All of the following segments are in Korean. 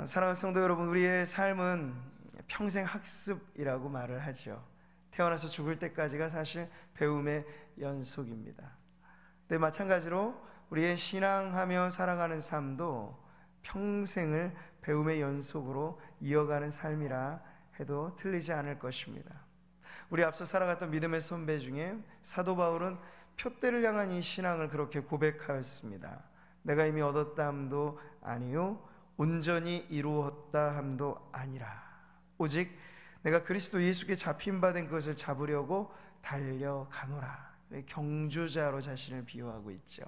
사랑하는 성도 여러분, 우리의 삶은 평생 학습이라고 말을 하죠. 태어나서 죽을 때까지가 사실 배움의 연속입니다. 네, 마찬가지로 우리의 신앙하며 살아가는 삶도 평생을 배움의 연속으로 이어가는 삶이라 해도 틀리지 않을 것입니다. 우리 앞서 살아갔던 믿음의 선배 중에 사도 바울은 표대를 향한 이 신앙을 그렇게 고백하였습니다. 내가 이미 얻었다 함도 아니요 온전히 이루었다 함도 아니라 오직 내가 그리스도 예수께 잡힌 바 된 것을 잡으려고 달려가노라. 경주자로 자신을 비유하고 있죠.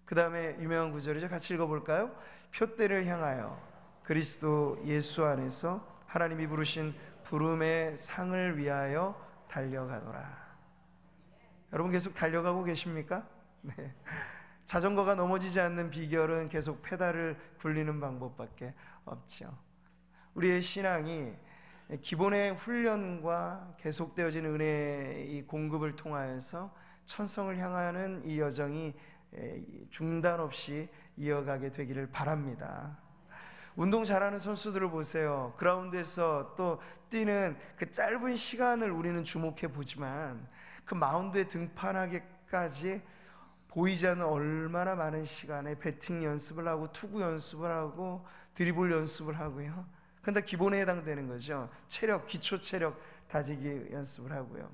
그 다음에 유명한 구절이죠. 같이 읽어볼까요? 표대를 향하여 그리스도 예수 안에서 하나님이 부르신 부름의 상을 위하여 달려가노라. 여러분 계속 달려가고 계십니까? 네. 자전거가 넘어지지 않는 비결은 계속 페달을 굴리는 방법밖에 없죠. 우리의 신앙이 기본의 훈련과 계속되어지는 은혜의 공급을 통하여서 천성을 향하는 이 여정이 중단 없이 이어가게 되기를 바랍니다. 운동 잘하는 선수들을 보세요. 그라운드에서 또 뛰는 그 짧은 시간을 우리는 주목해 보지만 그 마운드에 등판하기까지 보이지 않는 얼마나 많은 시간에 배팅 연습을 하고 투구 연습을 하고 드리블 연습을 하고요. 근데 기본에 해당되는 거죠. 체력, 기초 체력 다지기 연습을 하고요.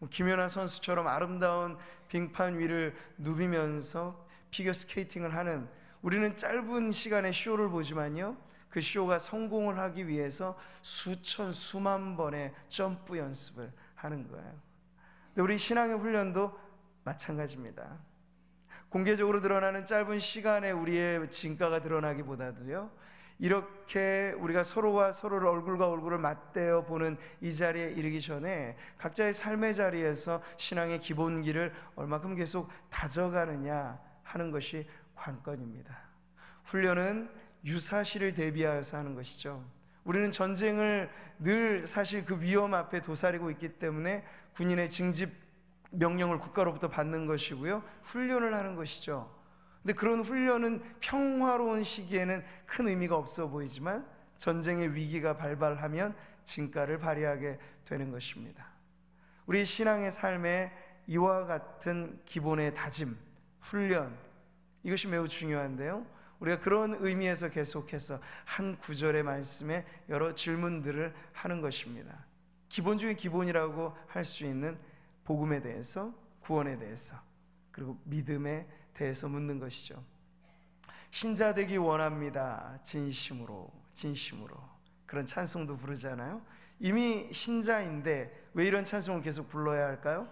김연아 선수처럼 아름다운 빙판 위를 누비면서 피겨 스케이팅을 하는, 우리는 짧은 시간에 쇼를 보지만요, 그 쇼가 성공을 하기 위해서 수천 수만 번의 점프 연습을 하는 거예요. 근데 우리 신앙의 훈련도 마찬가지입니다. 공개적으로 드러나는 짧은 시간에 우리의 진가가 드러나기보다도요, 이렇게 우리가 서로가 서로를 얼굴과 얼굴을 맞대어 보는 이 자리에 이르기 전에 각자의 삶의 자리에서 신앙의 기본기를 얼마큼 계속 다져가느냐 하는 것이 관건입니다. 훈련은 유사시를 대비하여서 하는 것이죠. 우리는 전쟁을 늘 사실 그 위험 앞에 도사리고 있기 때문에 군인의 징집 명령을 국가로부터 받는 것이고요, 훈련을 하는 것이죠. 근데 그런 훈련은 평화로운 시기에는 큰 의미가 없어 보이지만 전쟁의 위기가 발발하면 진가를 발휘하게 되는 것입니다. 우리 신앙의 삶에 이와 같은 기본의 다짐, 훈련, 이것이 매우 중요한데요, 우리가 그런 의미에서 계속해서 한 구절의 말씀에 여러 질문들을 하는 것입니다. 기본 중에 기본이라고 할 수 있는 복음에 대해서, 구원에 대해서, 그리고 믿음에 대해서 묻는 것이죠. 신자 되기 원합니다. 진심으로, 진심으로. 그런 찬송도 부르잖아요. 이미 신자인데 왜 이런 찬송을 계속 불러야 할까요?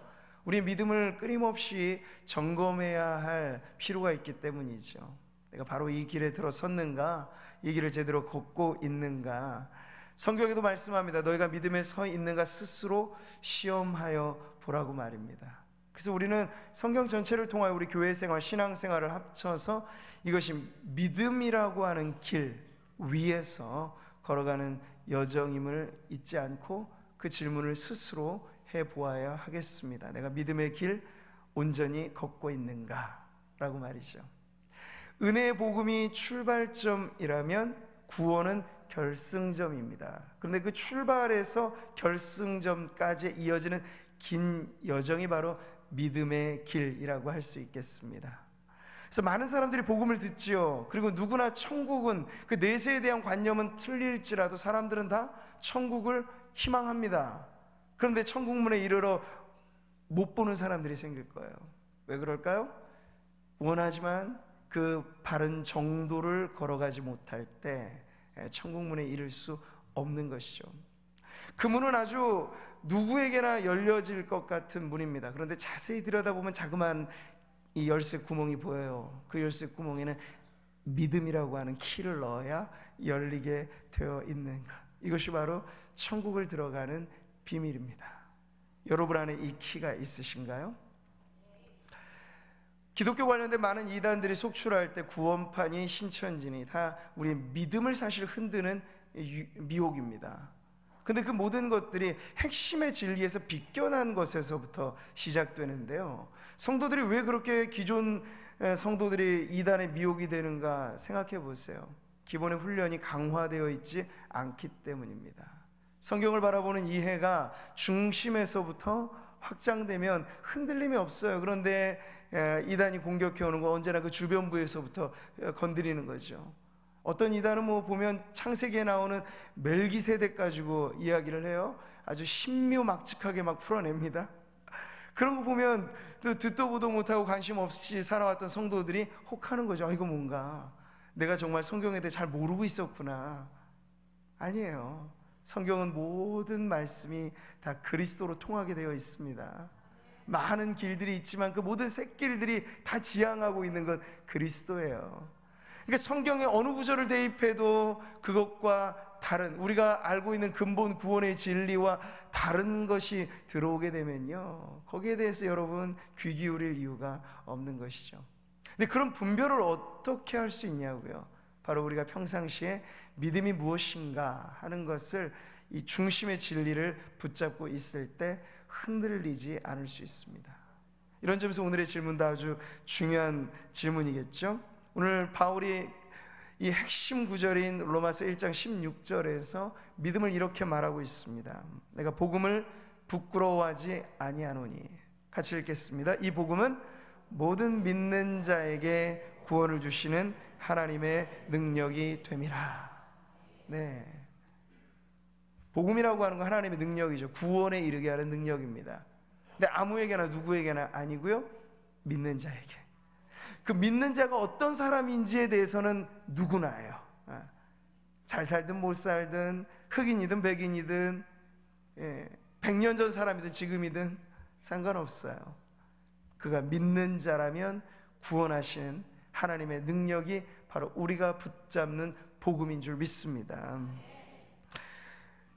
우리의 믿음을 끊임없이 점검해야 할 필요가 있기 때문이죠. 내가 바로 이 길에 들어섰는가? 이 길을 제대로 걷고 있는가? 성경에도 말씀합니다. 너희가 믿음에 서 있는가 스스로 시험하여 보라고 말입니다. 그래서 우리는 성경 전체를 통하여 우리 교회 생활, 신앙 생활을 합쳐서 이것이 믿음이라고 하는 길 위에서 걸어가는 여정임을 잊지 않고 그 질문을 스스로 해보아야 하겠습니다. 내가 믿음의 길 온전히 걷고 있는가? 라고 말이죠. 은혜의 복음이 출발점이라면 구원은 결승점입니다. 그런데 그 출발에서 결승점까지 이어지는 긴 여정이 바로 믿음의 길이라고 할 수 있겠습니다. 그래서 많은 사람들이 복음을 듣지요. 그리고 누구나 천국은, 그 내세에 대한 관념은 틀릴지라도 사람들은 다 천국을 희망합니다. 그런데 천국문에 이르러 못 보는 사람들이 생길 거예요. 왜 그럴까요? 원하지만 그 바른 정도를 걸어가지 못할 때 천국문에 이를 수 없는 것이죠. 그 문은 아주 누구에게나 열려질 것 같은 문입니다. 그런데 자세히 들여다보면 자그마한 이 열쇠 구멍이 보여요. 그 열쇠 구멍에는 믿음이라고 하는 키를 넣어야 열리게 되어 있는가. 이것이 바로 천국을 들어가는 비밀입니다. 여러분 안에 이 키가 있으신가요? 기독교 관련된 많은 이단들이 속출할 때 구원판이, 신천지니 다 우리의 믿음을 사실 흔드는 미혹입니다. 근데 그 모든 것들이 핵심의 진리에서 비껴난 것에서부터 시작되는데요, 성도들이 왜 그렇게 기존 성도들이 이단의 미혹이 되는가 생각해 보세요. 기본의 훈련이 강화되어 있지 않기 때문입니다. 성경을 바라보는 이해가 중심에서부터 확장되면 흔들림이 없어요. 그런데 이단이 공격해 오는 거 언제나 그 주변부에서부터 건드리는 거죠. 어떤 이단은 보면 창세기에 나오는 멜기세덱 가지고 이야기를 해요. 아주 신묘막측하게 막 풀어냅니다. 그런 거 보면 듣도 보도 못하고 관심 없이 살아왔던 성도들이 혹하는 거죠. 이거 뭔가 내가 정말 성경에 대해 잘 모르고 있었구나. 아니에요. 성경은 모든 말씀이 다 그리스도로 통하게 되어 있습니다. 많은 길들이 있지만 그 모든 샛길들이 다 지향하고 있는 건 그리스도예요. 그러니까 성경의 어느 구절을 대입해도 그것과 다른, 우리가 알고 있는 근본 구원의 진리와 다른 것이 들어오게 되면요, 거기에 대해서 여러분 귀 기울일 이유가 없는 것이죠. 근데 그런 분별을 어떻게 할 수 있냐고요? 바로 우리가 평상시에 믿음이 무엇인가 하는 것을, 이 중심의 진리를 붙잡고 있을 때 흔들리지 않을 수 있습니다. 이런 점에서 오늘의 질문도 아주 중요한 질문이겠죠. 오늘 바울이 이 핵심 구절인 로마서 1장 16절에서 믿음을 이렇게 말하고 있습니다. 내가 복음을 부끄러워하지 아니하노니. 같이 읽겠습니다. 이 복음은 모든 믿는 자에게 구원을 주시는 하나님의 능력이 됨이라. 네, 복음이라고 하는 건 하나님의 능력이죠. 구원에 이르게 하는 능력입니다. 근데 아무에게나 누구에게나 아니고요, 믿는 자에게. 그 믿는 자가 어떤 사람인지에 대해서는 누구나예요. 잘 살든 못 살든, 흑인이든 백인이든, 100년 전 사람이든 지금이든 상관없어요. 그가 믿는 자라면 구원하시는 하나님의 능력이 바로 우리가 붙잡는 복음인 줄 믿습니다.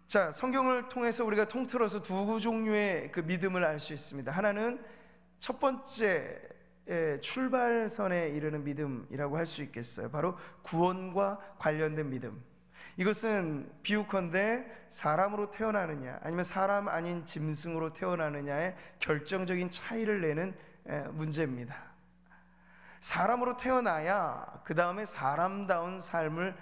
자, 성경을 통해서 우리가 통틀어서 두 종류의 그 믿음을 알 수 있습니다. 하나는 첫 번째 출발선에 이르는 믿음이라고 할 수 있겠어요. 바로 구원과 관련된 믿음. 이것은 비유컨대 사람으로 태어나느냐 아니면 사람 아닌 짐승으로 태어나느냐의 결정적인 차이를 내는 문제입니다. 사람으로 태어나야 그 다음에 사람다운 삶을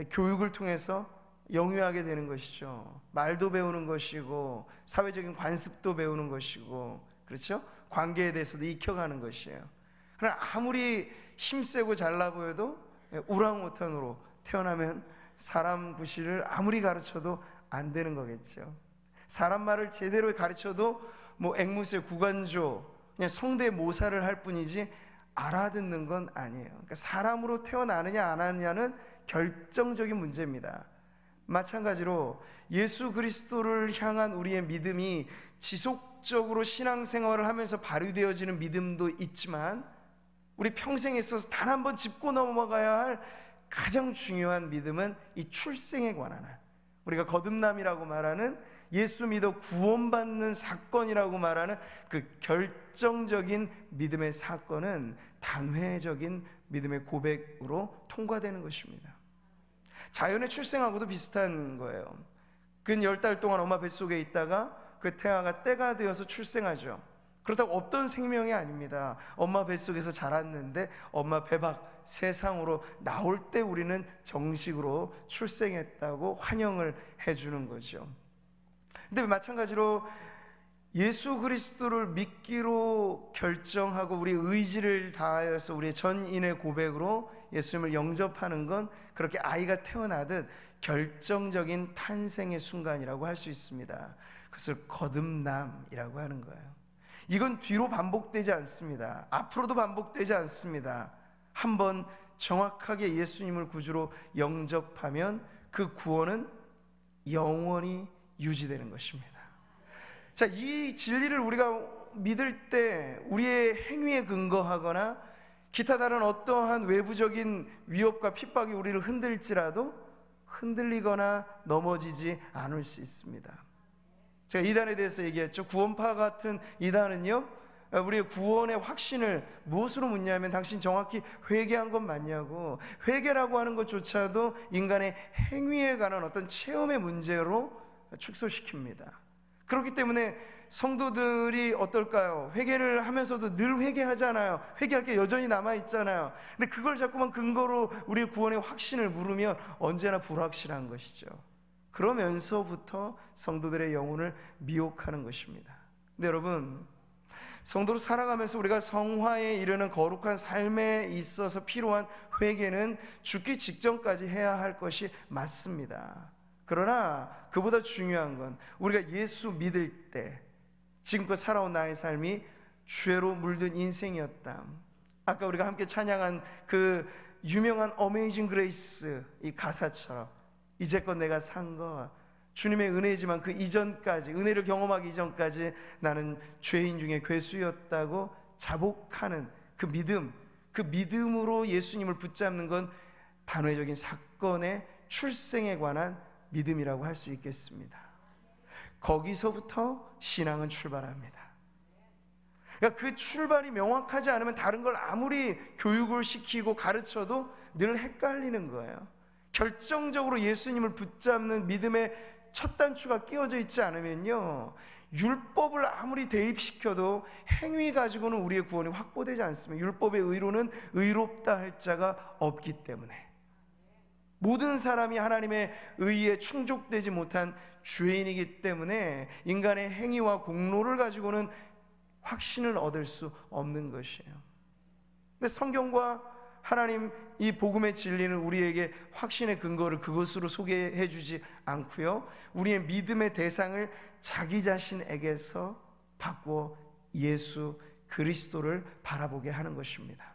교육을 통해서 영유하게 되는 것이죠. 말도 배우는 것이고 사회적인 관습도 배우는 것이고, 그렇죠? 관계에 대해서도 익혀가는 것이에요. 그러나 아무리 힘세고 잘나 보여도 우랑우탄으로 태어나면 사람 구실을 아무리 가르쳐도 안 되는 거겠죠. 사람 말을 제대로 가르쳐도 앵무새, 구간조, 그냥 성대 모사를 할 뿐이지 알아듣는 건 아니에요. 그러니까 사람으로 태어나느냐 안 하느냐는 결정적인 문제입니다. 마찬가지로 예수 그리스도를 향한 우리의 믿음이 지속적으로 신앙생활을 하면서 발휘되어지는 믿음도 있지만, 우리 평생에 있어서 단 한 번 짚고 넘어가야 할 가장 중요한 믿음은 이 출생에 관한, 우리가 거듭남이라고 말하는, 예수 믿어 구원받는 사건이라고 말하는 그 결정적인 믿음의 사건은 단회적인 믿음의 고백으로 통과되는 것입니다. 자연의 출생하고도 비슷한 거예요. 근 10달 동안 엄마 뱃속에 있다가 그 태아가 때가 되어서 출생하죠. 그렇다고 없던 생명이 아닙니다. 엄마 뱃속에서 자랐는데 엄마 배 밖 세상으로 나올 때 우리는 정식으로 출생했다고 환영을 해주는 거죠. 근데 마찬가지로 예수 그리스도를 믿기로 결정하고 우리 의지를 다하여서 우리의 전인의 고백으로 예수님을 영접하는 건 그렇게 아이가 태어나듯 결정적인 탄생의 순간이라고 할 수 있습니다. 그것을 거듭남이라고 하는 거예요. 이건 뒤로 반복되지 않습니다. 앞으로도 반복되지 않습니다. 한번 정확하게 예수님을 구주로 영접하면 그 구원은 영원히 유지되는 것입니다. 자, 이 진리를 우리가 믿을 때 우리의 행위에 근거하거나 기타 다른 어떠한 외부적인 위협과 핍박이 우리를 흔들지라도 흔들리거나 넘어지지 않을 수 있습니다. 제가 이단에 대해서 얘기했죠. 구원파 같은 이단은요, 우리의 구원의 확신을 무엇으로 묻냐면 당신 정확히 회개한 것 맞냐고. 회개라고 하는 것조차도 인간의 행위에 관한 어떤 체험의 문제로 축소시킵니다. 그렇기 때문에 성도들이 어떨까요? 회개를 하면서도 늘 회개하잖아요. 회개할 게 여전히 남아있잖아요. 근데 그걸 자꾸만 근거로 우리의 구원의 확신을 물으면 언제나 불확실한 것이죠. 그러면서부터 성도들의 영혼을 미혹하는 것입니다. 근데 여러분, 성도로 살아가면서 우리가 성화에 이르는 거룩한 삶에 있어서 필요한 회개는 죽기 직전까지 해야 할 것이 맞습니다. 그러나 그보다 중요한 건 우리가 예수 믿을 때 지금껏 살아온 나의 삶이 죄로 물든 인생이었다. 아까 우리가 함께 찬양한 그 유명한 어메이징 그레이스 이 가사처럼 이제껏 내가 산 것 주님의 은혜이지만 그 이전까지, 은혜를 경험하기 이전까지 나는 죄인 중에 괴수였다고 자복하는 그 믿음, 그 믿음으로 예수님을 붙잡는 건 단회적인 사건의 출생에 관한 믿음이라고 할 수 있겠습니다. 거기서부터 신앙은 출발합니다. 그러니까 그 출발이 명확하지 않으면 다른 걸 아무리 교육을 시키고 가르쳐도 늘 헷갈리는 거예요. 결정적으로 예수님을 붙잡는 믿음의 첫 단추가 끼워져 있지 않으면요, 율법을 아무리 대입시켜도 행위 가지고는 우리의 구원이 확보되지 않습니다. 율법의 의로는 의롭다 할 자가 없기 때문에 모든 사람이 하나님의 의에 충족되지 못한 죄인이기 때문에 인간의 행위와 공로를 가지고는 확신을 얻을 수 없는 것이에요. 근데 성경과 하나님 이 복음의 진리는 우리에게 확신의 근거를 그것으로 소개해 주지 않고요, 우리의 믿음의 대상을 자기 자신에게서 바꾸어 예수 그리스도를 바라보게 하는 것입니다.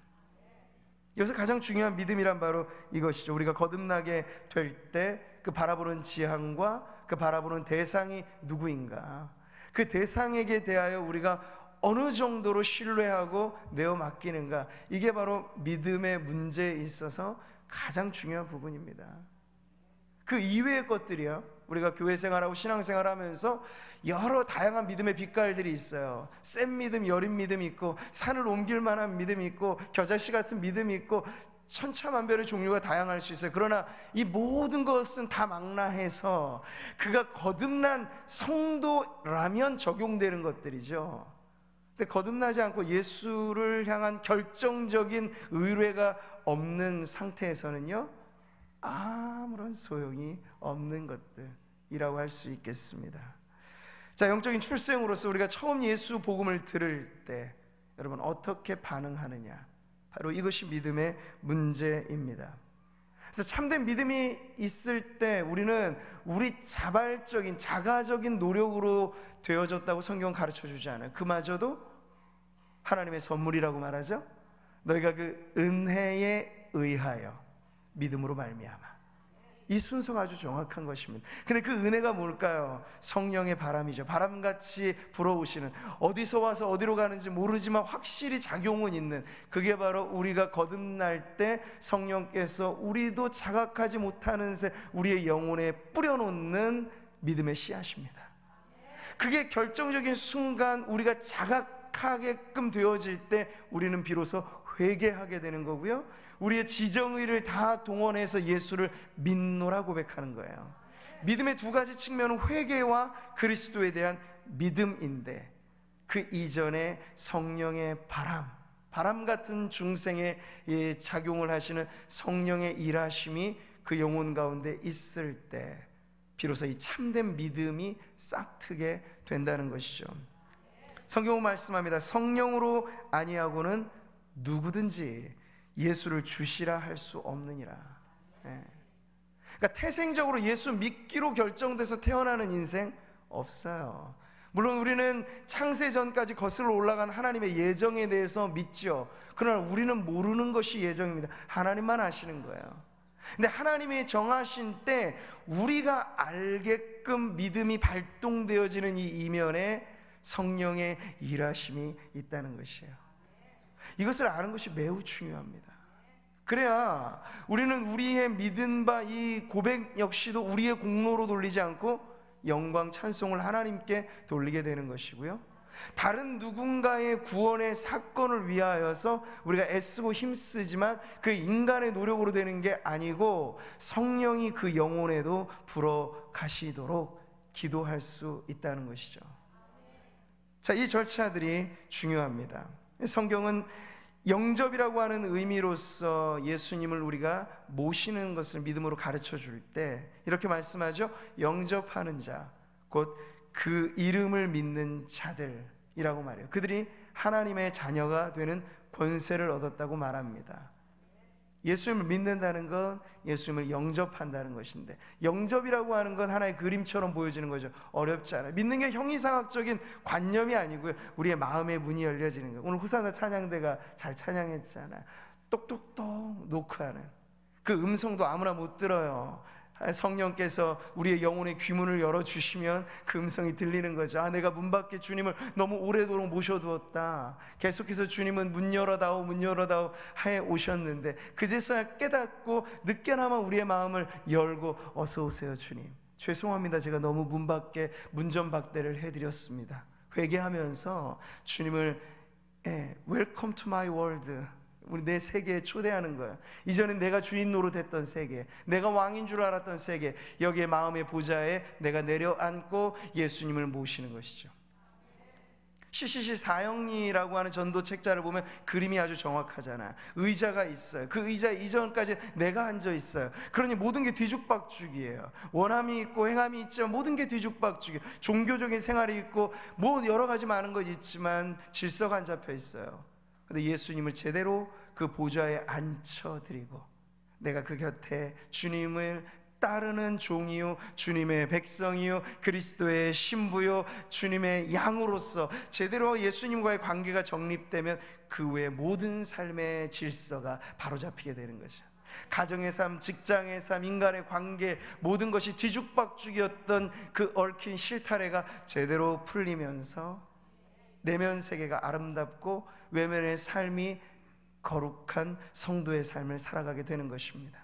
여기서 가장 중요한 믿음이란 바로 이것이죠. 우리가 거듭나게 될 때 그 바라보는 지향과 그 바라보는 대상이 누구인가, 그 대상에게 대하여 우리가 어느 정도로 신뢰하고 내어 맡기는가, 이게 바로 믿음의 문제에 있어서 가장 중요한 부분입니다. 그 이외의 것들이요, 우리가 교회 생활하고 신앙생활 하면서 여러 다양한 믿음의 빛깔들이 있어요. 센 믿음, 여린 믿음이 있고, 산을 옮길 만한 믿음이 있고, 겨자씨 같은 믿음이 있고, 천차만별의 종류가 다양할 수 있어요. 그러나 이 모든 것은 다 망라해서 그가 거듭난 성도라면 적용되는 것들이죠. 근데 거듭나지 않고 예수를 향한 결정적인 의뢰가 없는 상태에서는요, 아무런 소용이 없는 것들이라고 할 수 있겠습니다. 자, 영적인 출생으로서 우리가 처음 예수 복음을 들을 때 여러분 어떻게 반응하느냐, 바로 이것이 믿음의 문제입니다. 그래서 참된 믿음이 있을 때 우리는 우리 자발적인 자가적인 노력으로 되어졌다고 성경은 가르쳐주지 않아요. 그마저도 하나님의 선물이라고 말하죠. 너희가 그 은혜에 의하여 믿음으로 말미암아. 이 순서가 아주 정확한 것입니다. 근데 그 은혜가 뭘까요? 성령의 바람이죠. 바람같이 불어오시는, 어디서 와서 어디로 가는지 모르지만 확실히 작용은 있는, 그게 바로 우리가 거듭날 때 성령께서 우리도 자각하지 못하는 새 우리의 영혼에 뿌려놓는 믿음의 씨앗입니다. 그게 결정적인 순간 우리가 자각하게끔 되어질 때 우리는 비로소 회개하게 되는 거고요, 우리의 지정의를 다 동원해서 예수를 믿노라 고백하는 거예요. 믿음의 두 가지 측면은 회개와 그리스도에 대한 믿음인데, 그 이전에 성령의 바람 같은 중생의 작용을 하시는 성령의 일하심이 그 영혼 가운데 있을 때 비로소 이 참된 믿음이 싹트게 된다는 것이죠. 성경은 말씀합니다. 성령으로 아니하고는 누구든지 예수를 주시라 할 수 없느니라. 그러니까 태생적으로 예수 믿기로 결정돼서 태어나는 인생 없어요. 물론 우리는 창세 전까지 거슬러 올라간 하나님의 예정에 대해서 믿죠. 그러나 우리는 모르는 것이 예정입니다. 하나님만 아시는 거예요. 근데 하나님이 정하신 때 우리가 알게끔 믿음이 발동되어지는 이 이면에 성령의 일하심이 있다는 것이에요. 이것을 아는 것이 매우 중요합니다. 그래야 우리는 우리의 믿은 바 이 고백 역시도 우리의 공로로 돌리지 않고 영광 찬송을 하나님께 돌리게 되는 것이고요, 다른 누군가의 구원의 사건을 위하여서 우리가 애쓰고 힘쓰지만 그 인간의 노력으로 되는 게 아니고 성령이 그 영혼에도 불어 가시도록 기도할 수 있다는 것이죠. 자, 이 절차들이 중요합니다. 성경은 영접이라고 하는 의미로서 예수님을 우리가 모시는 것을 믿음으로 가르쳐 줄 때 이렇게 말씀하죠. 영접하는 자, 곧 그 이름을 믿는 자들이라고 말해요. 그들이 하나님의 자녀가 되는 권세를 얻었다고 말합니다. 예수님을 믿는다는 건 예수님을 영접한다는 것인데, 영접이라고 하는 건 하나의 그림처럼 보여지는 거죠. 어렵지 않아요. 믿는 게 형이상학적인 관념이 아니고요, 우리의 마음의 문이 열려지는 거예요. 오늘 호산나 찬양대가 잘 찬양했잖아요. 똑똑똑 노크하는 그 음성도 아무나 못 들어요. 성령께서 우리의 영혼의 귀문을 열어주시면 그 음성이 들리는 거죠. 아, 내가 문 밖에 주님을 너무 오래도록 모셔두었다. 계속해서 주님은 문 열어다오 문 열어다오 하에 오셨는데 그제서야 깨닫고 늦게나마 우리의 마음을 열고 어서 오세요 주님, 죄송합니다, 제가 너무 문 밖에 문전박대를 해드렸습니다. 회개하면서 주님을 Welcome to my world, 우리 내 세계에 초대하는 거야. 이전엔 내가 주인 노릇했던 세계, 내가 왕인 줄 알았던 세계, 여기에 마음의 보좌에 내가 내려앉고 예수님을 모시는 것이죠. CCC 사형리라고 하는 전도 책자를 보면 그림이 아주 정확하잖아요. 의자가 있어요. 그 의자 이전까지 내가 앉아 있어요. 그러니 모든 게 뒤죽박죽이에요. 원함이 있고 행함이 있지만 모든 게 뒤죽박죽이에요. 종교적인 생활이 있고 뭐 여러 가지 많은 것 있지만 질서가 안 잡혀 있어요. 근데 예수님을 제대로 그 보좌에 앉혀드리고 내가 그 곁에 주님을 따르는 종이요, 주님의 백성이요, 그리스도의 신부요, 주님의 양으로서 제대로 예수님과의 관계가 정립되면 그 외의 모든 삶의 질서가 바로잡히게 되는 거죠. 가정의 삶, 직장의 삶, 인간의 관계, 모든 것이 뒤죽박죽이었던 그 얽힌 실타래가 제대로 풀리면서 내면 세계가 아름답고 외면의 삶이 거룩한 성도의 삶을 살아가게 되는 것입니다.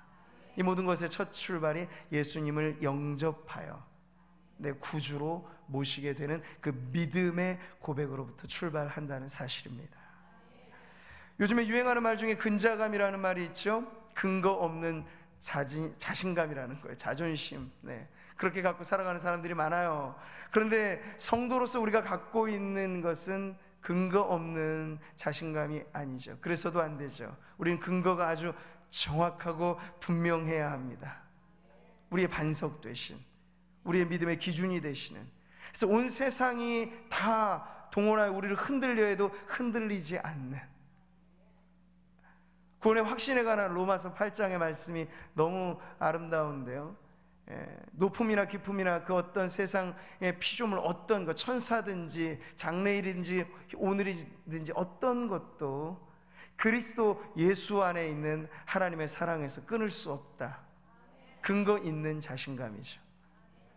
이 모든 것의 첫 출발이 예수님을 영접하여 내 구주로 모시게 되는 그 믿음의 고백으로부터 출발한다는 사실입니다. 요즘에 유행하는 말 중에 근자감이라는 말이 있죠. 근거 없는 자신감이라는 거예요. 자존심. 그렇게 갖고 살아가는 사람들이 많아요. 그런데 성도로서 우리가 갖고 있는 것은 근거 없는 자신감이 아니죠. 그래서도 안 되죠. 우리는 근거가 아주 정확하고 분명해야 합니다. 우리의 반석 되신, 우리의 믿음의 기준이 되시는, 그래서 온 세상이 다 동원하여 우리를 흔들려 해도 흔들리지 않는, 구원의 확신에 관한 로마서 8장의 말씀이 너무 아름다운데요, 높음이나 깊음이나 그 어떤 세상의 피조물, 어떤 것, 천사든지 장래일인지 오늘이든지 어떤 것도 그리스도 예수 안에 있는 하나님의 사랑에서 끊을 수 없다. 근거 있는 자신감이죠.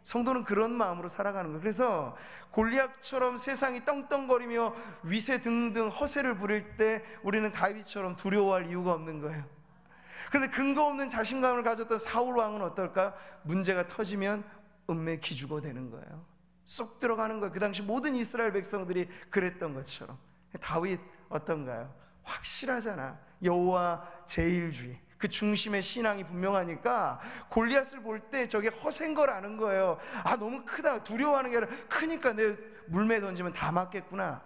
성도는 그런 마음으로 살아가는 거예요. 그래서 골리앗처럼 세상이 떵떵거리며 위세 등등 허세를 부릴 때 우리는 다윗처럼 두려워할 이유가 없는 거예요. 그런데 근거 없는 자신감을 가졌던 사울 왕은 어떨까요? 문제가 터지면 은매 기죽어 되는 거예요. 쏙 들어가는 거예요. 그 당시 모든 이스라엘 백성들이 그랬던 것처럼. 다윗 어떤가요? 확실하잖아. 여호와 제일주의, 그 중심의 신앙이 분명하니까 골리앗을 볼 때 저게 허세인 걸 아는 거예요. 아, 너무 크다. 두려워하는 게 아니라 크니까 내 물매 던지면 다 맞겠구나.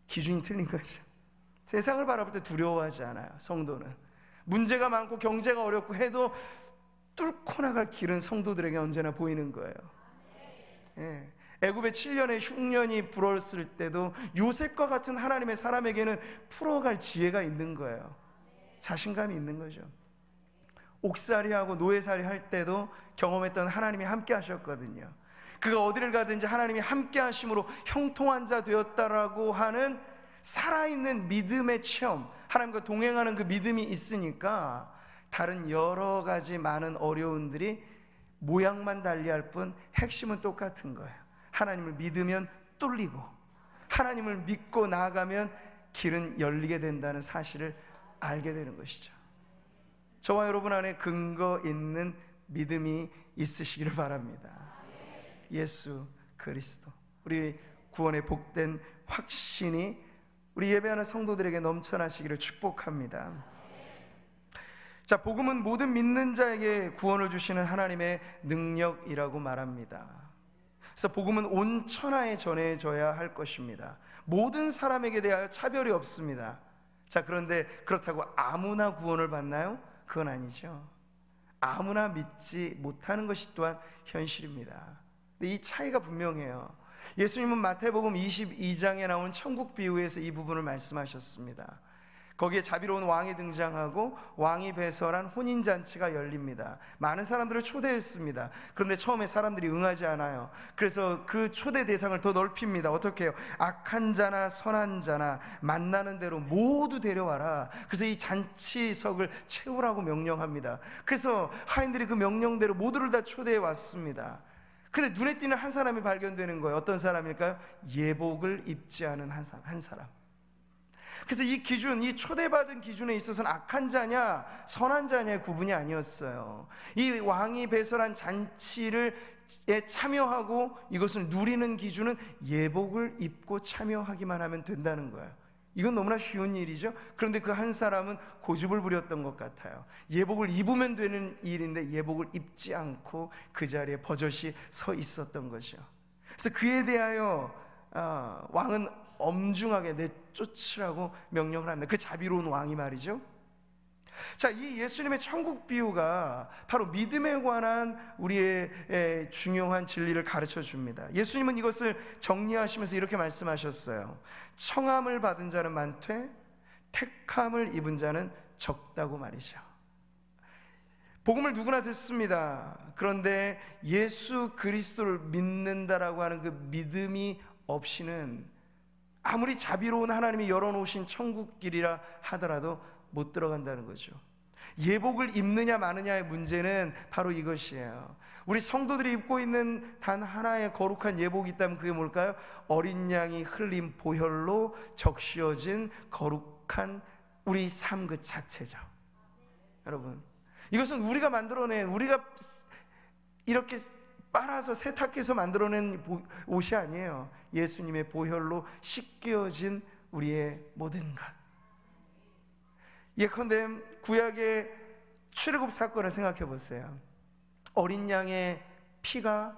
기준이 틀린 거죠. 세상을 바라볼 때 두려워하지 않아요. 성도는 문제가 많고 경제가 어렵고 해도 뚫고 나갈 길은 성도들에게 언제나 보이는 거예요. 애굽의 7년의 흉년이 불었을 때도 요셉과 같은 하나님의 사람에게는 풀어갈 지혜가 있는 거예요. 자신감이 있는 거죠. 옥살이하고 노예살이 할 때도 경험했던 하나님이 함께 하셨거든요. 그가 어디를 가든지 하나님이 함께 하심으로 형통한 자 되었다라고 하는 살아있는 믿음의 체험, 하나님과 동행하는 그 믿음이 있으니까 다른 여러 가지 많은 어려움들이 모양만 달리할 뿐 핵심은 똑같은 거예요. 하나님을 믿으면 뚫리고 하나님을 믿고 나아가면 길은 열리게 된다는 사실을 알게 되는 것이죠. 저와 여러분 안에 근거 있는 믿음이 있으시기를 바랍니다. 예수 그리스도, 우리 구원의 복된 확신이 우리 예배하는 성도들에게 넘쳐나시기를 축복합니다. 자, 복음은 모든 믿는 자에게 구원을 주시는 하나님의 능력이라고 말합니다. 그래서 복음은 온 천하에 전해져야 할 것입니다. 모든 사람에게 대하여 차별이 없습니다. 자, 그런데 그렇다고 아무나 구원을 받나요? 그건 아니죠. 아무나 믿지 못하는 것이 또한 현실입니다. 이 차이가 분명해요. 예수님은 마태복음 22장에 나온 천국 비유에서 이 부분을 말씀하셨습니다. 거기에 자비로운 왕이 등장하고 왕이 배설한 혼인잔치가 열립니다. 많은 사람들을 초대했습니다. 그런데 처음에 사람들이 응하지 않아요. 그래서 그 초대 대상을 더 넓힙니다. 어떻게 해요? 악한 자나 선한 자나 만나는 대로 모두 데려와라. 그래서 이 잔치석을 채우라고 명령합니다. 그래서 하인들이 그 명령대로 모두를 다 초대해 왔습니다. 근데 눈에 띄는 한 사람이 발견되는 거예요. 어떤 사람일까요? 예복을 입지 않은 한 사람. 그래서 이 기준, 이 초대받은 기준에 있어서는 악한 자냐 선한 자냐의 구분이 아니었어요. 이 왕이 배설한 잔치에 참여하고 이것을 누리는 기준은 예복을 입고 참여하기만 하면 된다는 거예요. 이건 너무나 쉬운 일이죠. 그런데 그 한 사람은 고집을 부렸던 것 같아요. 예복을 입으면 되는 일인데 예복을 입지 않고 그 자리에 버젓이 서 있었던 거죠. 그래서 그에 대하여 왕은 엄중하게 내쫓으라고 명령을 합니다. 그 자비로운 왕이 말이죠. 자, 이 예수님의 천국 비유가 바로 믿음에 관한 우리의 중요한 진리를 가르쳐 줍니다. 예수님은 이것을 정리하시면서 이렇게 말씀하셨어요. 청함을 받은 자는 많되 택함을 입은 자는 적다고 말이죠. 복음을 누구나 듣습니다. 그런데 예수 그리스도를 믿는다라고 하는 그 믿음이 없이는 아무리 자비로운 하나님이 열어놓으신 천국길이라 하더라도 못 들어간다는 거죠. 예복을 입느냐 마느냐의 문제는 바로 이것이에요. 우리 성도들이 입고 있는 단 하나의 거룩한 예복이 있다면 그게 뭘까요? 어린 양이 흘린 보혈로 적시어진 거룩한 우리 삶 그 자체죠. 여러분, 이것은 우리가 만들어낸, 우리가 이렇게 빨아서 세탁해서 만들어낸 옷이 아니에요. 예수님의 보혈로 씻겨진 우리의 모든 것. 예컨대 구약의 출애굽 사건을 생각해 보세요. 어린 양의 피가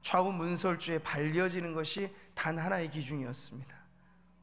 좌우 문설주에 발려지는 것이 단 하나의 기준이었습니다.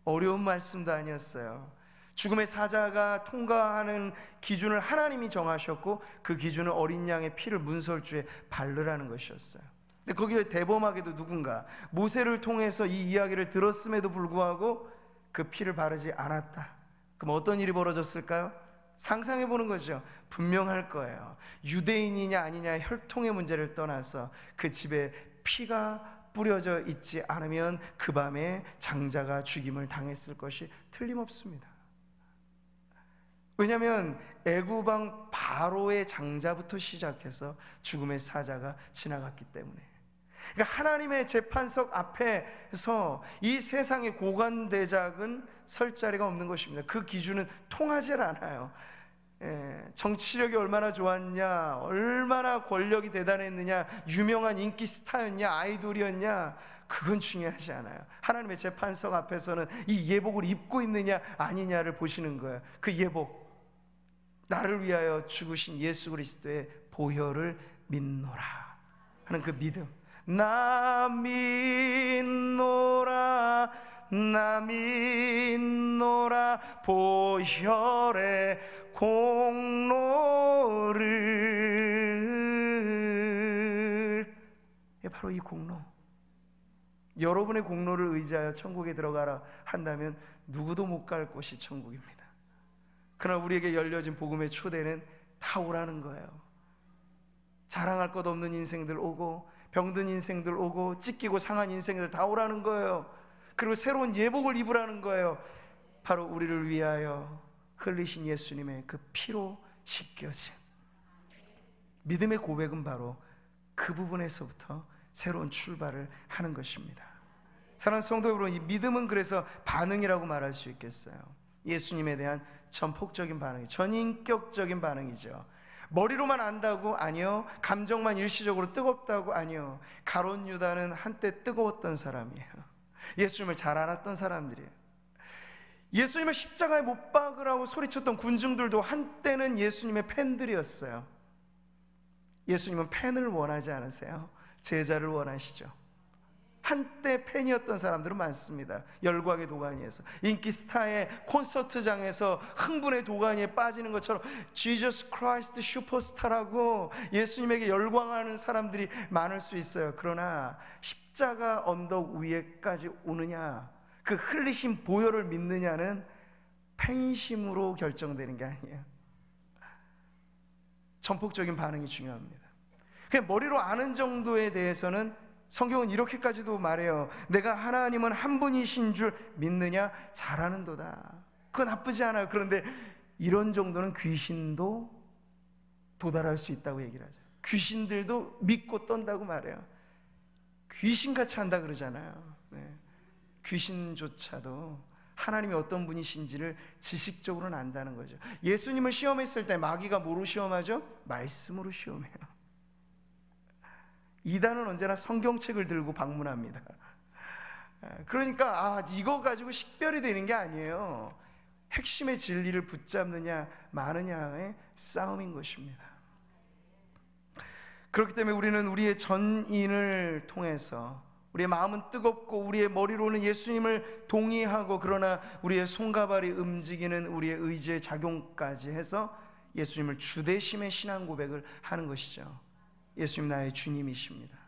어려운 말씀도 아니었어요. 죽음의 사자가 통과하는 기준을 하나님이 정하셨고 그 기준은 어린 양의 피를 문설주에 바르라는 것이었어요. 근데 거기에 대범하게도 누군가 모세를 통해서 이 이야기를 들었음에도 불구하고 그 피를 바르지 않았다. 그럼 어떤 일이 벌어졌을까요? 상상해 보는 거죠. 분명할 거예요. 유대인이냐 아니냐의 혈통의 문제를 떠나서 그 집에 피가 뿌려져 있지 않으면 그 밤에 장자가 죽임을 당했을 것이 틀림없습니다. 왜냐하면 애굽 왕 바로의 장자부터 시작해서 죽음의 사자가 지나갔기 때문에. 그러니까 하나님의 재판석 앞에서 이 세상의 고관대작은 설 자리가 없는 것입니다. 그 기준은 통하지 않아요. 정치력이 얼마나 좋았냐, 얼마나 권력이 대단했느냐, 유명한 인기 스타였냐, 아이돌이었냐, 그건 중요하지 않아요. 하나님의 재판석 앞에서는 이 예복을 입고 있느냐 아니냐를 보시는 거예요. 그 예복, 나를 위하여 죽으신 예수 그리스도의 보혈을 믿노라 하는 그 믿음. 나 믿노라, 나 믿노라, 보혈의 공로를. 바로 이 공로, 여러분의 공로를 의지하여 천국에 들어가라 한다면 누구도 못 갈 곳이 천국입니다. 그러나 우리에게 열려진 복음의 초대는 다 오라는 거예요. 자랑할 것 없는 인생들 오고, 병든 인생들 오고, 찢기고 상한 인생들 다 오라는 거예요. 그리고 새로운 예복을 입으라는 거예요. 바로 우리를 위하여 흘리신 예수님의 그 피로 씻겨진 믿음의 고백은 바로 그 부분에서부터 새로운 출발을 하는 것입니다. 사랑하는 성도 여러분, 이 믿음은 그래서 반응이라고 말할 수 있겠어요. 예수님에 대한 전폭적인 반응이, 전인격적인 반응이죠. 머리로만 안다고? 아니요. 감정만 일시적으로 뜨겁다고? 아니요. 가룟 유다는 한때 뜨거웠던 사람이에요. 예수님을 잘 알았던 사람들이에요. 예수님을 십자가에 못 박으라고 소리쳤던 군중들도 한때는 예수님의 팬들이었어요. 예수님은 팬을 원하지 않으세요. 제자를 원하시죠. 한때 팬이었던 사람들은 많습니다. 열광의 도가니에서, 인기 스타의 콘서트장에서 흥분의 도가니에 빠지는 것처럼 Jesus Christ 슈퍼스타라고 예수님에게 열광하는 사람들이 많을 수 있어요. 그러나 십자가 언덕 위에까지 오느냐, 그 흘리신 보혈을 믿느냐는 팬심으로 결정되는 게 아니에요. 전폭적인 반응이 중요합니다. 그냥 머리로 아는 정도에 대해서는 성경은 이렇게까지도 말해요. 내가 하나님은 한 분이신 줄 믿느냐? 잘하는도다. 그건 나쁘지 않아요. 그런데 이런 정도는 귀신도 도달할 수 있다고 얘기를 하죠. 귀신들도 믿고 떤다고 말해요. 귀신같이 한다 그러잖아요. 네. 귀신조차도 하나님이 어떤 분이신지를 지식적으로는 안다는 거죠. 예수님을 시험했을 때 마귀가 뭐로 시험하죠? 말씀으로 시험해요. 이단은 언제나 성경책을 들고 방문합니다. 그러니까 이거 가지고 식별이 되는 게 아니에요. 핵심의 진리를 붙잡느냐 마느냐의 싸움인 것입니다. 그렇기 때문에 우리는 우리의 전인을 통해서 우리의 마음은 뜨겁고 우리의 머리로는 예수님을 동의하고, 그러나 우리의 손가발이 움직이는 우리의 의지의 작용까지 해서 예수님을 주대심의 신앙 고백을 하는 것이죠. 예수님 나의 주님이십니다.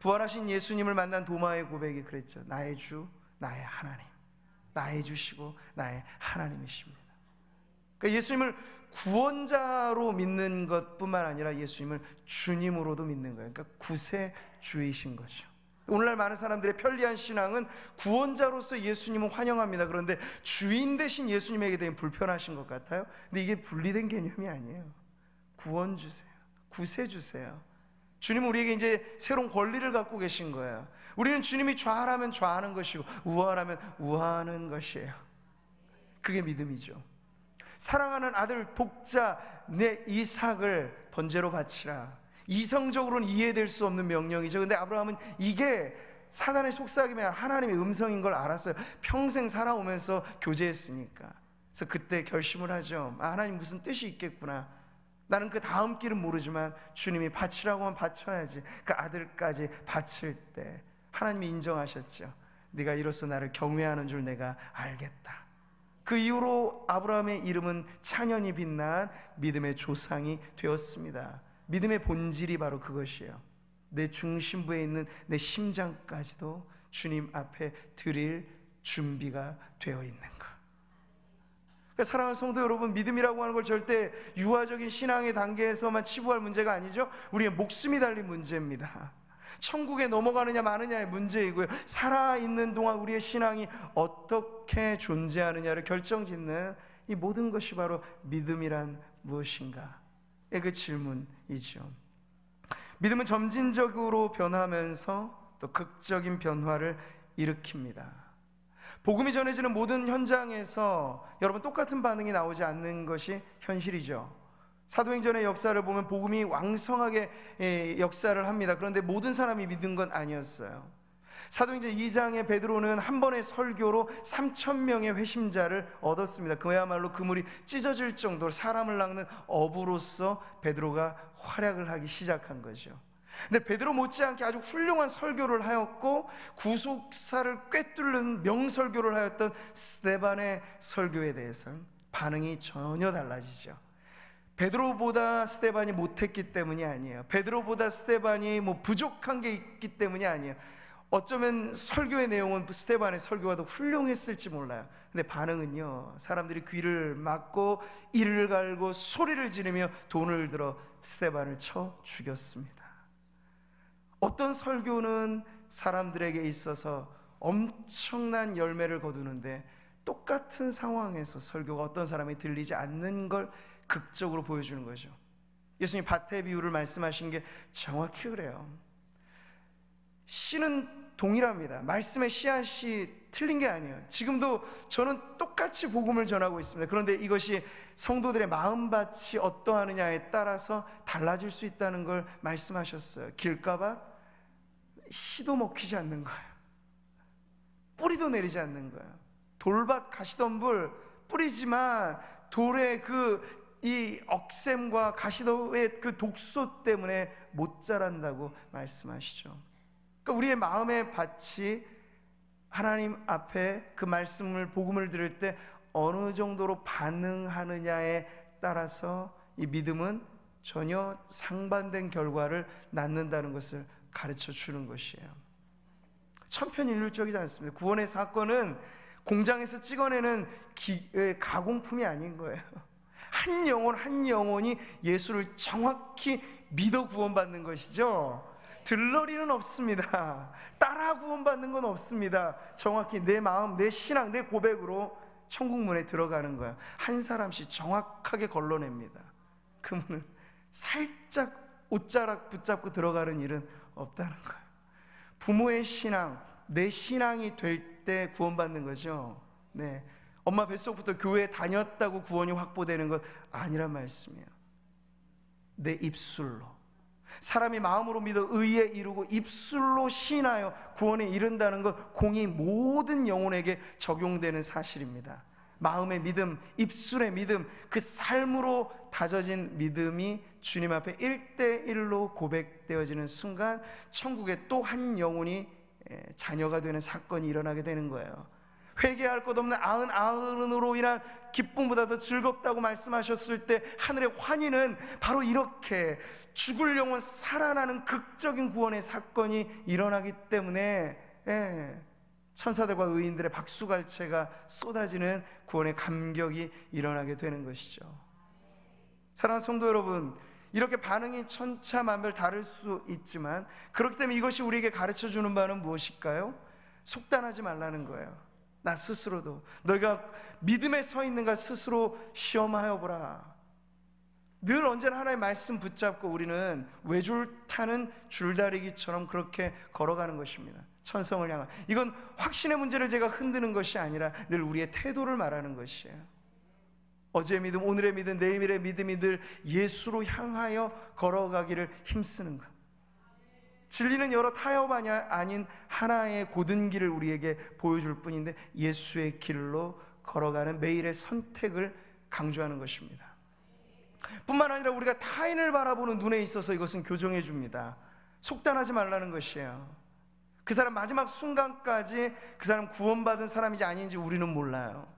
부활하신 예수님을 만난 도마의 고백이 그랬죠. 나의 주, 나의 하나님. 나의 주시고 나의 하나님이십니다. 그러니까 예수님을 구원자로 믿는 것뿐만 아니라 예수님을 주님으로도 믿는 거예요. 그러니까 구세주이신 거죠. 오늘날 많은 사람들의 편리한 신앙은 구원자로서 예수님은 환영합니다. 그런데 주인 대신 예수님에게 대해 불편하신 것 같아요. 근데 이게 분리된 개념이 아니에요. 구원 주세요. 구세 주세요. 주님은 우리에게 이제 새로운 권리를 갖고 계신 거예요. 우리는 주님이 좌하라면 좌하는 것이고 우하라면 우하는 것이에요. 그게 믿음이죠. 사랑하는 아들 독자 내 이삭을 번제로 바치라. 이성적으로는 이해될 수 없는 명령이죠. 근데 아브라함은 이게 사단의 속삭임이 아니라 하나님의 음성인 걸 알았어요. 평생 살아오면서 교제했으니까. 그래서 그때 결심을 하죠. 하나님 무슨 뜻이 있겠구나. 나는 그 다음 길은 모르지만 주님이 바치라고 하면 바쳐야지. 그 아들까지 바칠 때 하나님이 인정하셨죠. 네가 이로써 나를 경외하는 줄 내가 알겠다. 그 이후로 아브라함의 이름은 찬연히 빛난 믿음의 조상이 되었습니다. 믿음의 본질이 바로 그것이에요. 내 중심부에 있는 내 심장까지도 주님 앞에 드릴 준비가 되어 있는 것. 그러니까 사랑하는 성도 여러분, 믿음이라고 하는 걸 절대 유아적인 신앙의 단계에서만 치부할 문제가 아니죠. 우리의 목숨이 달린 문제입니다. 천국에 넘어가느냐 마느냐의 문제이고요. 살아있는 동안 우리의 신앙이 어떻게 존재하느냐를 결정짓는 이 모든 것이 바로 믿음이란 무엇인가의 그 질문이죠. 믿음은 점진적으로 변하면서 또 극적인 변화를 일으킵니다. 복음이 전해지는 모든 현장에서 여러분 똑같은 반응이 나오지 않는 것이 현실이죠. 사도행전의 역사를 보면 복음이 왕성하게 역사를 합니다. 그런데 모든 사람이 믿은 건 아니었어요. 사도행전 2장의 베드로는 한 번의 설교로 3,000명의 회심자를 얻었습니다. 그야말로 그물이 찢어질 정도로 사람을 낚는 어부로서 베드로가 활약을 하기 시작한 거죠. 근데 베드로 못지않게 아주 훌륭한 설교를 하였고 구속사를 꿰뚫는 명설교를 하였던 스데반의 설교에 대해서는 반응이 전혀 달라지죠. 베드로보다 스데반이 못했기 때문이 아니에요. 베드로보다 스데반이 부족한 게 있기 때문이 아니에요. 어쩌면 설교의 내용은 스데반의 설교가 더 훌륭했을지 몰라요. 근데 반응은요, 사람들이 귀를 막고 이를 갈고 소리를 지르며 돈을 들어 스데반을 쳐 죽였습니다. 어떤 설교는 사람들에게 있어서 엄청난 열매를 거두는데 똑같은 상황에서 설교가 어떤 사람이 들리지 않는 걸 극적으로 보여주는 거죠. 예수님 밭의 비유를 말씀하신 게 정확히 그래요. 씨는 동일합니다. 말씀의 씨앗이 틀린 게 아니에요. 지금도 저는 똑같이 복음을 전하고 있습니다. 그런데 이것이 성도들의 마음밭이 어떠하느냐에 따라서 달라질 수 있다는 걸 말씀하셨어요. 길가밭 씨도 먹히지 않는 거예요. 뿌리도 내리지 않는 거예요. 돌밭 가시덤불 뿌리지만 돌의 그 이 억샘과 가시덤의 그 독소 때문에 못 자란다고 말씀하시죠. 그러니까 우리의 마음의 밭이 하나님 앞에 그 말씀을, 복음을 들을 때 어느 정도로 반응하느냐에 따라서 이 믿음은 전혀 상반된 결과를 낳는다는 것을 가르쳐 주는 것이에요. 천편일률적이지 않습니다. 구원의 사건은 공장에서 찍어내는 가공품이 아닌 거예요. 한 영혼 한 영혼이 예수를 정확히 믿어 구원받는 것이죠. 들러리는 없습니다. 따라 구원받는 건 없습니다. 정확히 내 마음, 내 신앙, 내 고백으로 천국문에 들어가는 거예요. 한 사람씩 정확하게 걸러냅니다. 그 문은 살짝 옷자락 붙잡고 들어가는 일은 없다는 거예요. 부모의 신앙, 내 신앙이 될 때 구원받는 거죠. 네, 엄마 뱃속부터 교회 다녔다고 구원이 확보되는 것 아니란 말씀이에요. 내 입술로, 사람이 마음으로 믿어 의에 이르고 입술로 신하여 구원에 이른다는 것 공이 모든 영혼에게 적용되는 사실입니다. 마음의 믿음, 입술의 믿음, 그 삶으로 다져진 믿음이 주님 앞에 1대1로 고백되어지는 순간 천국에 또 한 영혼이 자녀가 되는 사건이 일어나게 되는 거예요. 회개할 것 없는 아흔으로 인한 기쁨보다 더 즐겁다고 말씀하셨을 때 하늘의 환희는 바로 이렇게 죽을 영혼 살아나는 극적인 구원의 사건이 일어나기 때문에 천사들과 의인들의 박수갈채가 쏟아지는 구원의 감격이 일어나게 되는 것이죠. 사랑하는 성도 여러분, 이렇게 반응이 천차만별 다를 수 있지만 그렇기 때문에 이것이 우리에게 가르쳐주는 바는 무엇일까요? 속단하지 말라는 거예요. 나 스스로도 너희가 믿음에 서 있는가 스스로 시험하여 보라. 늘 언제나 하나님의 말씀 붙잡고 우리는 외줄 타는 줄다리기처럼 그렇게 걸어가는 것입니다. 천성을 향한, 이건 확신의 문제를 제가 흔드는 것이 아니라 늘 우리의 태도를 말하는 것이에요. 어제의 믿음, 오늘의 믿음, 내일의 믿음이 늘 예수로 향하여 걸어가기를 힘쓰는 것. 진리는 여러 타협 아닌 하나의 고든 길을 우리에게 보여줄 뿐인데 예수의 길로 걸어가는 매일의 선택을 강조하는 것입니다. 뿐만 아니라 우리가 타인을 바라보는 눈에 있어서 이것은 교정해 줍니다. 속단하지 말라는 것이에요. 그 사람 마지막 순간까지 그 사람 구원받은 사람인지 아닌지 우리는 몰라요.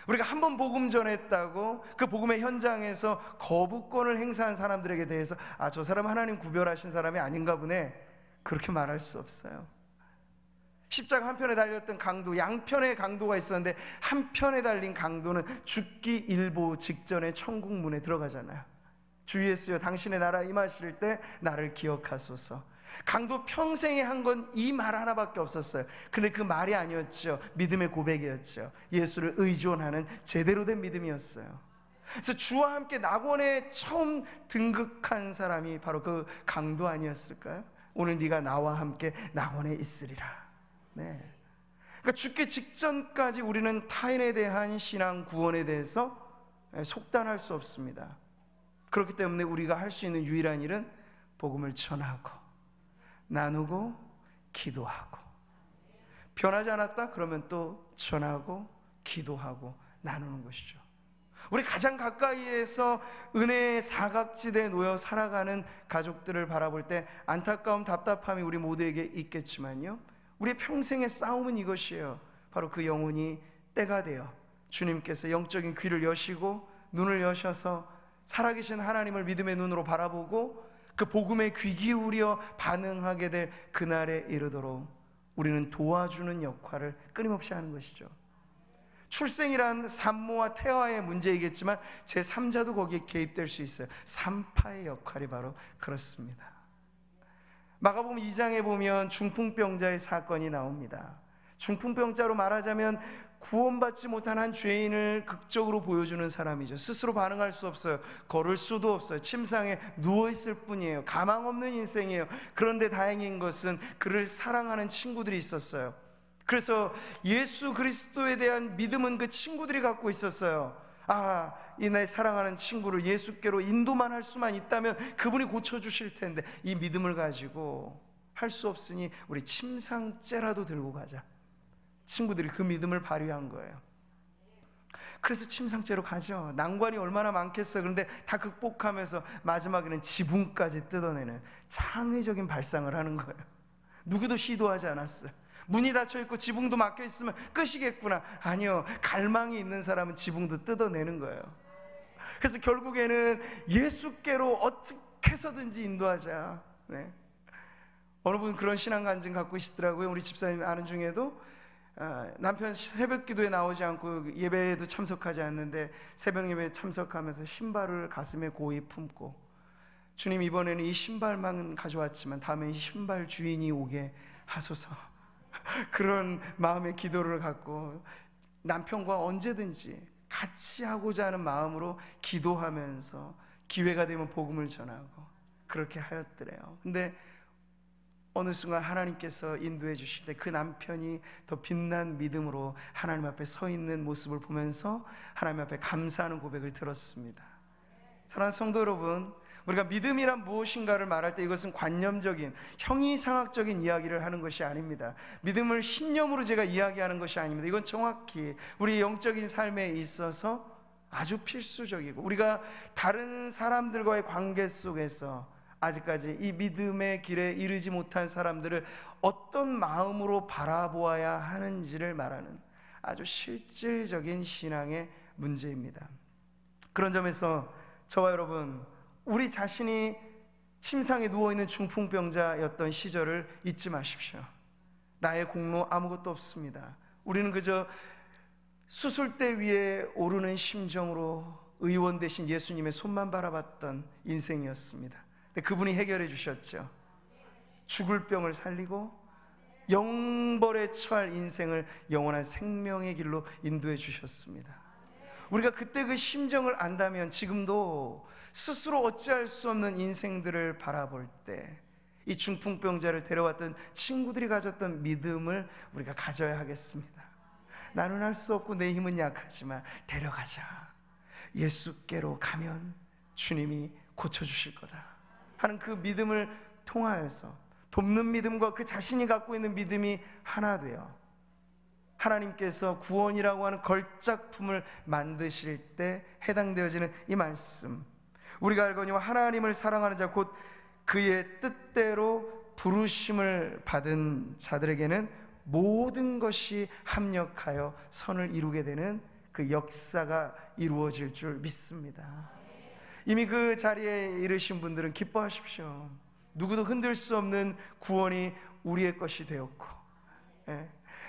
우리가 한 번 복음 전했다고 그 복음의 현장에서 거부권을 행사한 사람들에게 대해서 저 사람 하나님 구별하신 사람이 아닌가 보네, 그렇게 말할 수 없어요. 십자가 한편에 달렸던 강도, 양편의 강도가 있었는데 한편에 달린 강도는 죽기 일보 직전에 천국 문에 들어가잖아요. 주 예수여 당신의 나라 임하실 때 나를 기억하소서. 강도 평생에 한 건 이 말 하나밖에 없었어요. 근데 그 말이 아니었죠. 믿음의 고백이었죠. 예수를 의존하는 제대로 된 믿음이었어요. 그래서 주와 함께 낙원에 처음 등극한 사람이 바로 그 강도 아니었을까요? 오늘 네가 나와 함께 낙원에 있으리라. 네. 그러니까 죽기 직전까지 우리는 타인에 대한 신앙 구원에 대해서 속단할 수 없습니다. 그렇기 때문에 우리가 할 수 있는 유일한 일은 복음을 전하고 나누고 기도하고, 변하지 않았다? 그러면 또 전하고 기도하고 나누는 것이죠. 우리 가장 가까이에서 은혜의 사각지대에 놓여 살아가는 가족들을 바라볼 때 안타까움, 답답함이 우리 모두에게 있겠지만요, 우리의 평생의 싸움은 이것이에요. 바로 그 영혼이 때가 되어 주님께서 영적인 귀를 여시고 눈을 여셔서 살아계신 하나님을 믿음의 눈으로 바라보고 그 복음에 귀 기울여 반응하게 될 그날에 이르도록 우리는 도와주는 역할을 끊임없이 하는 것이죠. 출생이란 산모와 태아의 문제이겠지만 제3자도 거기에 개입될 수 있어요. 산파의 역할이 바로 그렇습니다. 마가복음 2장에 보면 중풍병자의 사건이 나옵니다. 중풍병자로 말하자면 구원받지 못한 한 죄인을 극적으로 보여주는 사람이죠. 스스로 반응할 수 없어요. 걸을 수도 없어요. 침상에 누워있을 뿐이에요. 가망 없는 인생이에요. 그런데 다행인 것은 그를 사랑하는 친구들이 있었어요. 그래서 예수 그리스도에 대한 믿음은 그 친구들이 갖고 있었어요. 이 내 사랑하는 친구를 예수께로 인도만 할 수만 있다면 그분이 고쳐주실 텐데 이 믿음을 가지고 할 수 없으니 우리 침상째라도 들고 가자. 친구들이 그 믿음을 발휘한 거예요. 그래서 침상째로 가죠. 난관이 얼마나 많겠어요. 그런데 다 극복하면서 마지막에는 지붕까지 뜯어내는 창의적인 발상을 하는 거예요. 누구도 시도하지 않았어요. 문이 닫혀있고 지붕도 막혀있으면 끝이겠구나. 아니요, 갈망이 있는 사람은 지붕도 뜯어내는 거예요. 그래서 결국에는 예수께로 어떻게 해서든지 인도하자. 네. 어느 분 그런 신앙 간증 갖고 계시더라고요. 우리 집사님 아는 중에도 남편 새벽 기도에 나오지 않고 예배에도 참석하지 않는데 새벽 예배에 참석하면서 신발을 가슴에 고이 품고, 주님, 이번에는 이 신발만 가져왔지만 다음에 이 신발 주인이 오게 하소서. 그런 마음의 기도를 갖고 남편과 언제든지 같이 하고자 하는 마음으로 기도하면서 기회가 되면 복음을 전하고 그렇게 하였더래요. 근데 어느 순간 하나님께서 인도해 주실 때 그 남편이 더 빛난 믿음으로 하나님 앞에 서 있는 모습을 보면서 하나님 앞에 감사하는 고백을 들었습니다. 사랑하는 성도 여러분, 우리가 믿음이란 무엇인가를 말할 때 이것은 관념적인, 형이상학적인 이야기를 하는 것이 아닙니다. 믿음을 신념으로 제가 이야기하는 것이 아닙니다. 이건 정확히 우리 영적인 삶에 있어서 아주 필수적이고, 우리가 다른 사람들과의 관계 속에서 아직까지 이 믿음의 길에 이르지 못한 사람들을 어떤 마음으로 바라보아야 하는지를 말하는 아주 실질적인 신앙의 문제입니다. 그런 점에서 저와 여러분, 우리 자신이 침상에 누워있는 중풍병자였던 시절을 잊지 마십시오. 나의 공로 아무것도 없습니다. 우리는 그저 수술대 위에 오르는 심정으로 의원 되신 예수님의 손만 바라봤던 인생이었습니다. 그분이 해결해 주셨죠. 죽을 병을 살리고 영벌에 처할 인생을 영원한 생명의 길로 인도해 주셨습니다. 우리가 그때 그 심정을 안다면 지금도 스스로 어찌할 수 없는 인생들을 바라볼 때 이 중풍병자를 데려왔던 친구들이 가졌던 믿음을 우리가 가져야 하겠습니다. 나는 할 수 없고 내 힘은 약하지만 데려가자. 예수께로 가면 주님이 고쳐주실 거다 하는 그 믿음을 통하여서 돕는 믿음과 그 자신이 갖고 있는 믿음이 하나 되어 하나님께서 구원이라고 하는 걸작품을 만드실 때 해당되어지는 이 말씀, 우리가 알거니와 하나님을 사랑하는 자 곧 그의 뜻대로 부르심을 받은 자들에게는 모든 것이 합력하여 선을 이루게 되는 그 역사가 이루어질 줄 믿습니다. 이미 그 자리에 이르신 분들은 기뻐하십시오. 누구도 흔들 수 없는 구원이 우리의 것이 되었고,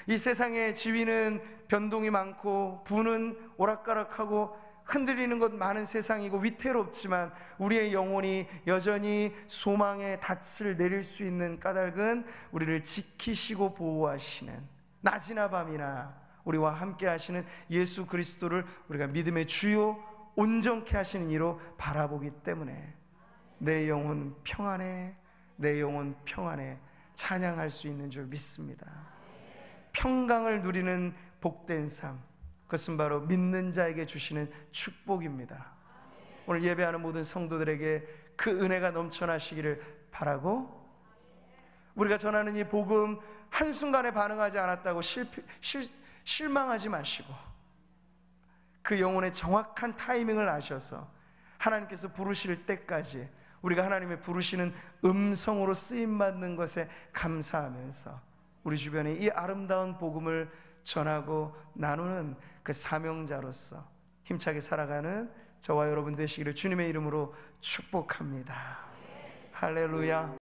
이 세상의 지위는 변동이 많고 부는 오락가락하고 흔들리는 것 많은 세상이고 위태롭지만 우리의 영혼이 여전히 소망의 닻을 내릴 수 있는 까닭은 우리를 지키시고 보호하시는, 낮이나 밤이나 우리와 함께 하시는 예수 그리스도를 우리가 믿음의 주요 온전케 하시는 이로 바라보기 때문에 내 영혼 평안해, 내 영혼 평안해 찬양할 수 있는 줄 믿습니다. 평강을 누리는 복된 삶, 그것은 바로 믿는 자에게 주시는 축복입니다. 오늘 예배하는 모든 성도들에게 그 은혜가 넘쳐나시기를 바라고, 우리가 전하는 이 복음 한순간에 반응하지 않았다고 실망하지 마시고 그 영혼의 정확한 타이밍을 아셔서 하나님께서 부르실 때까지 우리가 하나님의 부르시는 음성으로 쓰임받는 것에 감사하면서 우리 주변에 이 아름다운 복음을 전하고 나누는 그 사명자로서 힘차게 살아가는 저와 여러분 되시기를 주님의 이름으로 축복합니다. 할렐루야.